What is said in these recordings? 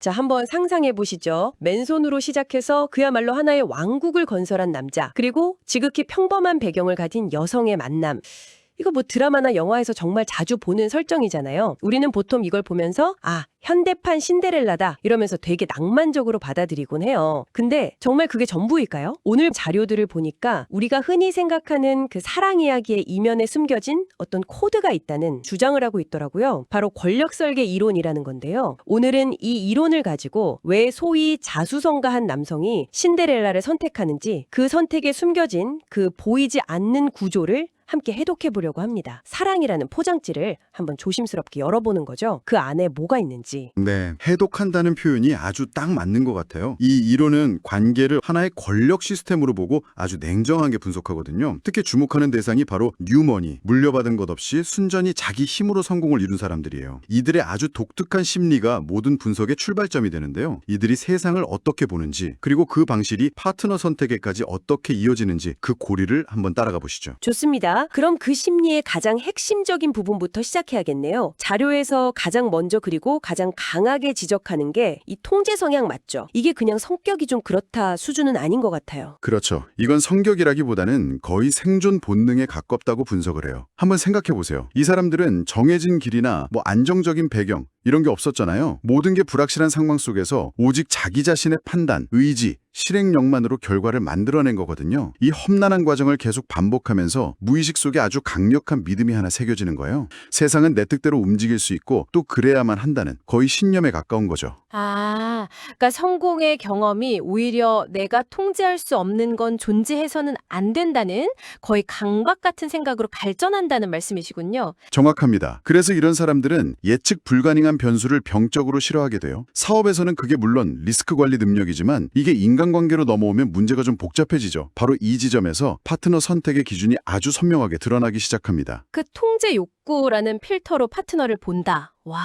자, 한번 상상해 보시죠. 맨손으로 시작해서 그야말로 하나의 왕국을 건설한 남자, 그리고 지극히 평범한 배경을 가진 여성의 만남. 이거 뭐 드라마나 영화에서 정말 자주 보는 설정이잖아요. 우리는 보통 이걸 보면서 현대판 신데렐라다 이러면서 되게 낭만적으로 받아들이곤 해요. 근데 정말 그게 전부일까요? 오늘 자료들을 보니까 우리가 흔히 생각하는 그 사랑 이야기의 이면에 숨겨진 어떤 코드가 있다는 주장을 하고 있더라고요. 바로 권력 설계 이론이라는 건데요. 오늘은 이 이론을 가지고 왜 소위 자수성가한 남성이 신데렐라를 선택하는지, 그 선택에 숨겨진 그 보이지 않는 구조를 함께 해독해 보려고 합니다. 사랑이라는 포장지를 한번 조심스럽게 열어보는 거죠. 그 안에 뭐가 있는지. 네, 해독한다는 표현이 아주 딱 맞는 것 같아요. 이 이론은 관계를 하나의 권력 시스템으로 보고 아주 냉정하게 분석하거든요. 특히 주목하는 대상이 바로 뉴머니, 물려받은 것 없이 순전히 자기 힘으로 성공을 이룬 사람들이에요. 이들의 아주 독특한 심리가 모든 분석의 출발점이 되는데요. 이들이 세상을 어떻게 보는지, 그리고 그 방식이 파트너 선택에까지 어떻게 이어지는지 그 고리를 한번 따라가 보시죠. 좋습니다. 그럼 그 심리의 가장 핵심적인 부분부터 시작해야겠네요. 자료에서 가장 먼저 그리고 가장 강하게 지적하는 게 이 통제 성향 맞죠? 이게 그냥 성격이 좀 그렇다 수준은 아닌 것 같아요. 그렇죠. 이건 성격이라기보다는 거의 생존 본능에 가깝다고 분석을 해요. 한번 생각해 보세요. 이 사람들은 정해진 길이나 안정적인 배경 이런 게 없었잖아요. 모든 게 불확실한 상황 속에서 오직 자기 자신의 판단, 의지, 실행력만으로 결과를 만들어낸 거거든요. 이 험난한 과정을 계속 반복하면서 무의식 속에 아주 강력한 믿음이 하나 새겨지는 거예요. 세상은 내 뜻대로 움직일 수 있고 또 그래야만 한다는, 거의 신념에 가까운 거죠. 그러니까 성공의 경험이 오히려 내가 통제할 수 없는 건 존재해서는 안 된다는 거의 강박 같은 생각으로 발전한다는 말씀이시군요. 정확합니다. 그래서 이런 사람들은 예측 불가능한 변수를 병적으로 싫어하게 돼요. 사업에서는 그게 물론 리스크 관리 능력이지만 이게 인간관계로 넘어오면 문제가 좀 복잡해지죠. 바로 이 지점에서 파트너 선택의 기준이 아주 선명하게 드러나기 시작합니다. 그 통제 욕구라는 필터로 파트너를 본다. 와,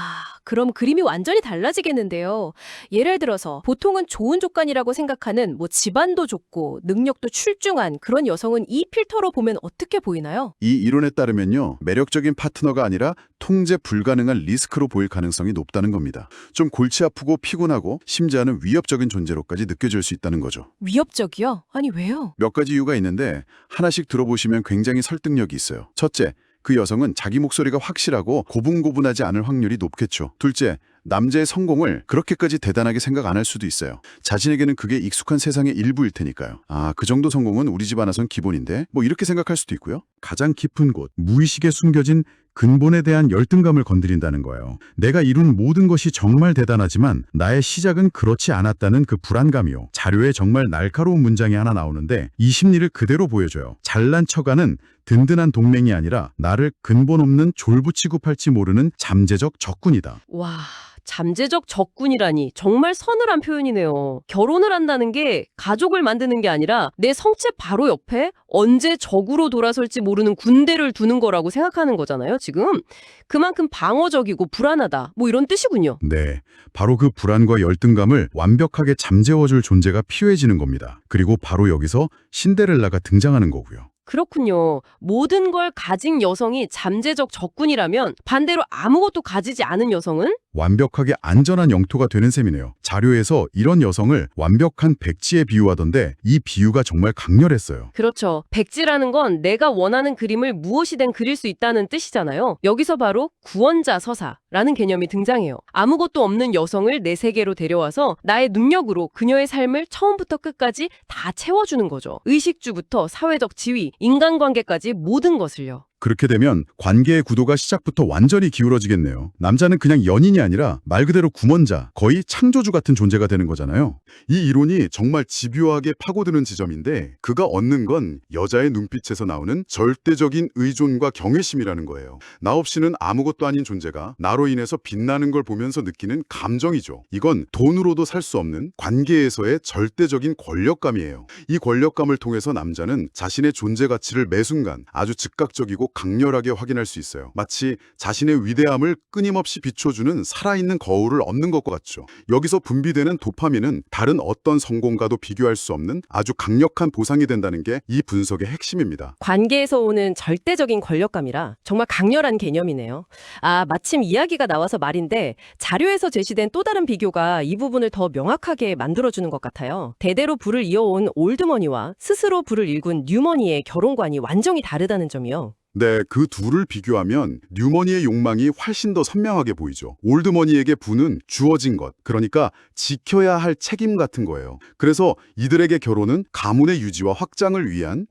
그럼 그림이 완전히 달라지겠는데요. 예를 들어서 보통은 좋은 조건이라고 생각하는 집안도 좋고 능력도 출중한 그런 여성은 이 필터로 보면 어떻게 보이나요? 이 이론에 따르면요, 매력적인 파트너가 아니라 통제 불가능한 리스크로 보일 가능성이 높다는 겁니다. 좀 골치 아프고 피곤하고 심지어는 위협적인 존재로까지 느껴질 수 있다는 거죠. 위협적이요? 아니 왜요? 몇 가지 이유가 있는데 하나씩 들어보시면 굉장히 설득력이 있어요. 첫째, 그 여성은 자기 목소리가 확실하고 고분고분하지 않을 확률이 높겠죠. 둘째, 남자의 성공을 그렇게까지 대단하게 생각 안 할 수도 있어요. 자신에게는 그게 익숙한 세상의 일부일 테니까요. 그 정도 성공은 우리 집 안에선 기본인데 이렇게 생각할 수도 있고요. 가장 깊은 곳, 무의식에 숨겨진 근본에 대한 열등감을 건드린다는 거예요. 내가 이룬 모든 것이 정말 대단하지만 나의 시작은 그렇지 않았다는 그 불안감이요. 자료에 정말 날카로운 문장이 하나 나오는데 이 심리를 그대로 보여줘요. 잘난 척하는 든든한 동맹이 아니라 나를 근본 없는 졸부 취급할지 모르는 잠재적 적군이다. 와, 잠재적 적군이라니 정말 서늘한 표현이네요. 결혼을 한다는 게 가족을 만드는 게 아니라 내 성체 바로 옆에 언제 적으로 돌아설지 모르는 군대를 두는 거라고 생각하는 거잖아요, 지금. 그만큼 방어적이고 불안하다, 이런 뜻이군요. 네, 바로 그 불안과 열등감을 완벽하게 잠재워줄 존재가 필요해지는 겁니다. 그리고 바로 여기서 신데렐라가 등장하는 거고요. 그렇군요. 모든 걸 가진 여성이 잠재적 적군이라면 반대로 아무것도 가지지 않은 여성은? 완벽하게 안전한 영토가 되는 셈이네요. 자료에서 이런 여성을 완벽한 백지에 비유하던데 이 비유가 정말 강렬했어요. 그렇죠. 백지라는 건 내가 원하는 그림을 무엇이든 그릴 수 있다는 뜻이잖아요. 여기서 바로 구원자 서사라는 개념이 등장해요. 아무것도 없는 여성을 내 세계로 데려와서 나의 능력으로 그녀의 삶을 처음부터 끝까지 다 채워주는 거죠. 의식주부터 사회적 지위, 인간관계까지 모든 것을요. 그렇게 되면 관계의 구도가 시작부터 완전히 기울어지겠네요. 남자는 그냥 연인이 아니라 말 그대로 구원자, 거의 창조주 같은 존재가 되는 거잖아요. 이 이론이 정말 집요하게 파고드는 지점인데 그가 얻는 건 여자의 눈빛에서 나오는 절대적인 의존과 경외심이라는 거예요. 나 없이는 아무것도 아닌 존재가 나로 인해서 빛나는 걸 보면서 느끼는 감정이죠. 이건 돈으로도 살 수 없는 관계에서의 절대적인 권력감이에요. 이 권력감을 통해서 남자는 자신의 존재 가치를 매 순간 아주 즉각적이고 강렬하게 확인할 수 있어요. 마치 자신의 위대함을 끊임없이 비춰주는 살아있는 거울을 얻는 것과 같죠. 여기서 분비되는 도파민은 다른 어떤 성공과도 비교할 수 없는 아주 강력한 보상이 된다는 게 이 분석의 핵심입니다. 관계에서 오는 절대적인 권력감이라 정말 강렬한 개념이네요. 아, 마침 이야기가 나와서 말인데 자료에서 제시된 또 다른 비교가 이 부분을 더 명확하게 만들어주는 것 같아요. 대대로 부를 이어온 올드머니와 스스로 부를 일군 뉴머니의 결혼관이 완전히 다르다는 점이요. 네, 그 둘을 비교하면 뉴머니의 욕망이 훨씬 더 선명하게 보이죠. 올드머니에게 부는 주어진 것, 그러니까 지켜야 할 책임 같은 거예요. 그래서 이들에게 결혼은 가문의 유지와 확장을 위한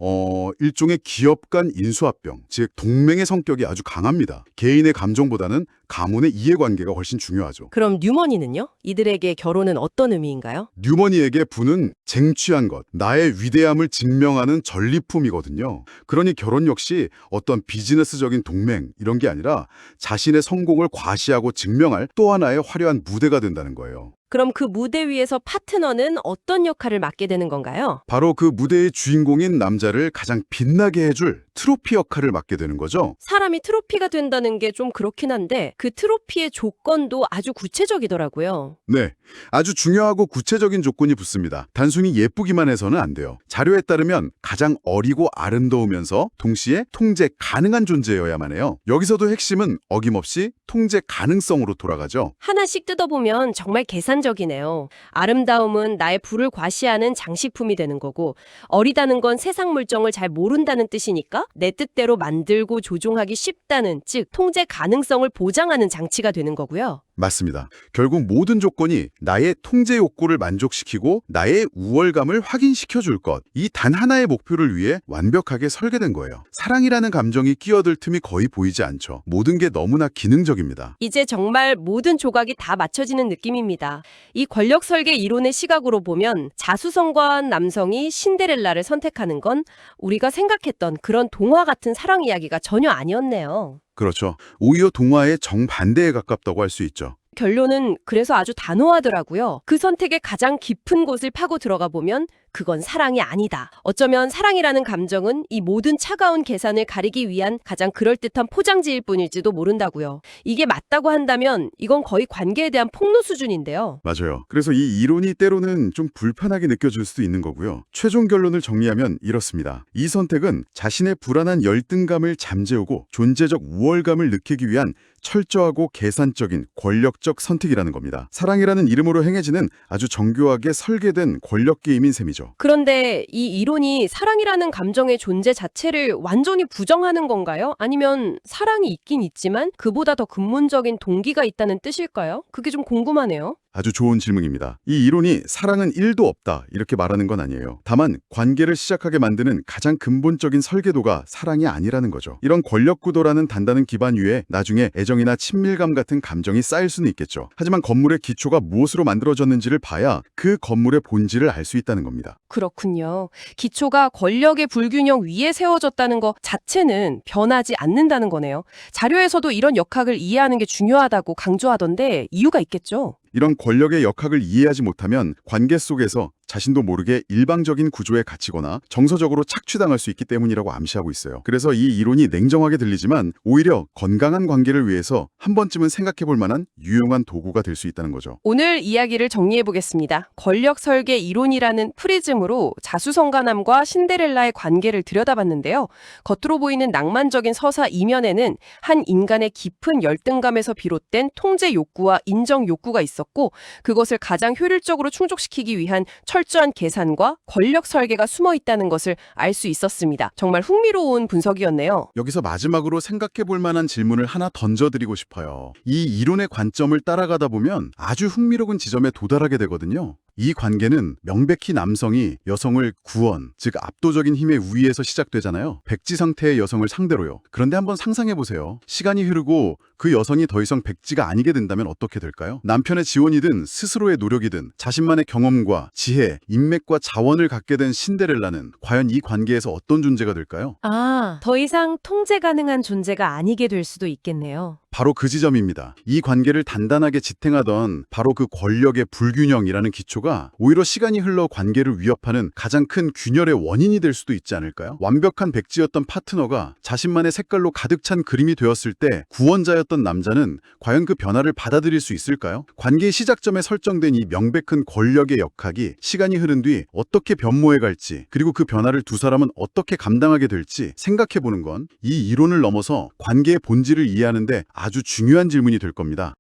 일종의 기업 간 인수합병, 즉 동맹의 성격이 아주 강합니다. 개인의 감정보다는 가문의 이해관계가 훨씬 중요하죠. 그럼 뉴머니는요? 이들에게 결혼은 어떤 의미인가요? 뉴머니에게 부는 쟁취한 것, 나의 위대함을 증명하는 전리품이거든요. 그러니 결혼 역시 어떤 비즈니스적인 동맹 이런 게 아니라 자신의 성공을 과시하고 증명할 또 하나의 화려한 무대가 된다는 거예요. 그럼 그 무대 위에서 파트너는 어떤 역할을 맡게 되는 건가요? 바로 그 무대의 주인공인 남자를 가장 빛나게 해줄 트로피 역할을 맡게 되는 거죠. 사람이 트로피가 된다는 게 좀 그렇긴 한데 그 트로피의 조건도 아주 구체적이더라고요. 네, 아주 중요하고 구체적인 조건이 붙습니다. 단순히 예쁘기만 해서는 안 돼요. 자료에 따르면 가장 어리고 아름다우면서 동시에 통제 가능한 존재여야만 해요. 여기서도 핵심은 어김없이 통제 가능성으로 돌아가죠. 하나씩 뜯어보면 정말 계산적이네요. 아름다움은 나의 부를 과시하는 장식품이 되는 거고 어리다는 건 세상 물정을 잘 모른다는 뜻이니까 내 뜻대로 만들고 조종하기 쉽다는, 즉 통제 가능성을 보장하는 장치가 되는 거고요. 맞습니다. 결국 모든 조건이 나의 통제 욕구를 만족시키고 나의 우월감을 확인시켜줄 것, 이 단 하나의 목표를 위해 완벽하게 설계된 거예요. 사랑이라는 감정이 끼어들 틈이 거의 보이지 않죠. 모든 게 너무나 기능적입니다. 이제 정말 모든 조각이 다 맞춰지는 느낌입니다. 이 권력 설계 이론의 시각으로 보면 자수성가한 남성이 신데렐라를 선택하는 건 우리가 생각했던 그런 동화 같은 사랑 이야기가 전혀 아니었네요. 그렇죠. 오히려 동화의 정반대에 가깝다고 할 수 있죠. 결론은 그래서 아주 단호하더라고요. 그 선택의 가장 깊은 곳을 파고 들어가 보면 그건 사랑이 아니다. 어쩌면 사랑이라는 감정은 이 모든 차가운 계산을 가리기 위한 가장 그럴듯한 포장지일 뿐일지도 모른다고요. 이게 맞다고 한다면 이건 거의 관계에 대한 폭로 수준인데요. 맞아요. 그래서 이 이론이 때로는 좀 불편하게 느껴질 수도 있는 거고요. 최종 결론을 정리하면 이렇습니다. 이 선택은 자신의 불안한 열등감을 잠재우고 존재적 우월감을 느끼기 위한 철저하고 계산적인 권력적 선택이라는 겁니다. 사랑이라는 이름으로 행해지는 아주 정교하게 설계된 권력 게임인 셈이죠. 그런데 이 이론이 사랑이라는 감정의 존재 자체를 완전히 부정하는 건가요? 아니면 사랑이 있긴 있지만 그보다 더 근본적인 동기가 있다는 뜻일까요? 그게 좀 궁금하네요. 아주 좋은 질문입니다. 이 이론이 사랑은 1도 없다 이렇게 말하는 건 아니에요. 다만 관계를 시작하게 만드는 가장 근본적인 설계도가 사랑이 아니라는 거죠. 이런 권력 구도라는 단단한 기반 위에 나중에 애정이나 친밀감 같은 감정이 쌓일 수는 있겠죠. 하지만 건물의 기초가 무엇으로 만들어졌는지를 봐야 그 건물의 본질을 알 수 있다는 겁니다. 그렇군요. 기초가 권력의 불균형 위에 세워졌다는 것 자체는 변하지 않는다는 거네요. 자료에서도 이런 역학을 이해하는 게 중요하다고 강조하던데 이유가 있겠죠? 이런 권력의 역학을 이해하지 못하면 관계 속에서 자신도 모르게 일방적인 구조에 갇히거나 정서적으로 착취당할 수 있기 때문이라고 암시하고 있어요. 그래서 이 이론이 냉정하게 들리지만 오히려 건강한 관계를 위해서 한 번쯤은 생각해 볼 만한 유용한 도구가 될 수 있다는 거죠. 오늘 이야기를 정리해 보겠습니다. 권력 설계 이론이라는 프리즘으로 자수성가남과 신데렐라의 관계를 들여다봤는데요. 겉으로 보이는 낭만적인 서사 이면에는 한 인간의 깊은 열등감에서 비롯된 통제 욕구와 인정 욕구가 있었고 그것을 가장 효율적으로 충족시키기 위한 철저한 계산과 권력 설계가 숨어 있다는 것을 알 수 있었습니다. 정말 흥미로운 분석이었네요. 여기서 마지막으로 생각해 볼 만한 질문을 하나 던져드리고 싶어요. 이 이론의 관점을 따라가다 보면 아주 흥미로운 지점에 도달하게 되거든요. 이 관계는 명백히 남성이 여성을 구원, 즉 압도적인 힘의 우위에서 시작되잖아요. 백지 상태의 여성을 상대로요. 그런데 한번 상상해 보세요. 시간이 흐르고 그 여성이 더 이상 백지가 아니게 된다면 어떻게 될까요? 남편의 지원이든 스스로의 노력이든 자신만의 경험과 지혜, 인맥과 자원을 갖게 된 신데렐라는 과연 이 관계에서 어떤 존재가 될까요? 아, 더 이상 통제 가능한 존재가 아니게 될 수도 있겠네요. 바로 그 지점입니다. 이 관계를 단단하게 지탱하던 바로 그 권력의 불균형이라는 기초가 오히려 시간이 흘러 관계를 위협하는 가장 큰 균열의 원인이 될 수도 있지 않을까요? 완벽한 백지였던 파트너가 자신만의 색깔로 가득 찬 그림이 되었을 때 구원자였던 남자는 과연 그 변화를 받아들일 수 있을까요? 관계의 시작점에 설정된 이 명백한 권력의 역학이 시간이 흐른 뒤 어떻게 변모해 갈지, 그리고 그 변화를 두 사람은 어떻게 감당하게 될지 생각해보는 건 이 이론을 넘어서 관계의 본질을 이해하는데 아주 중요한 질문이 될 겁니다.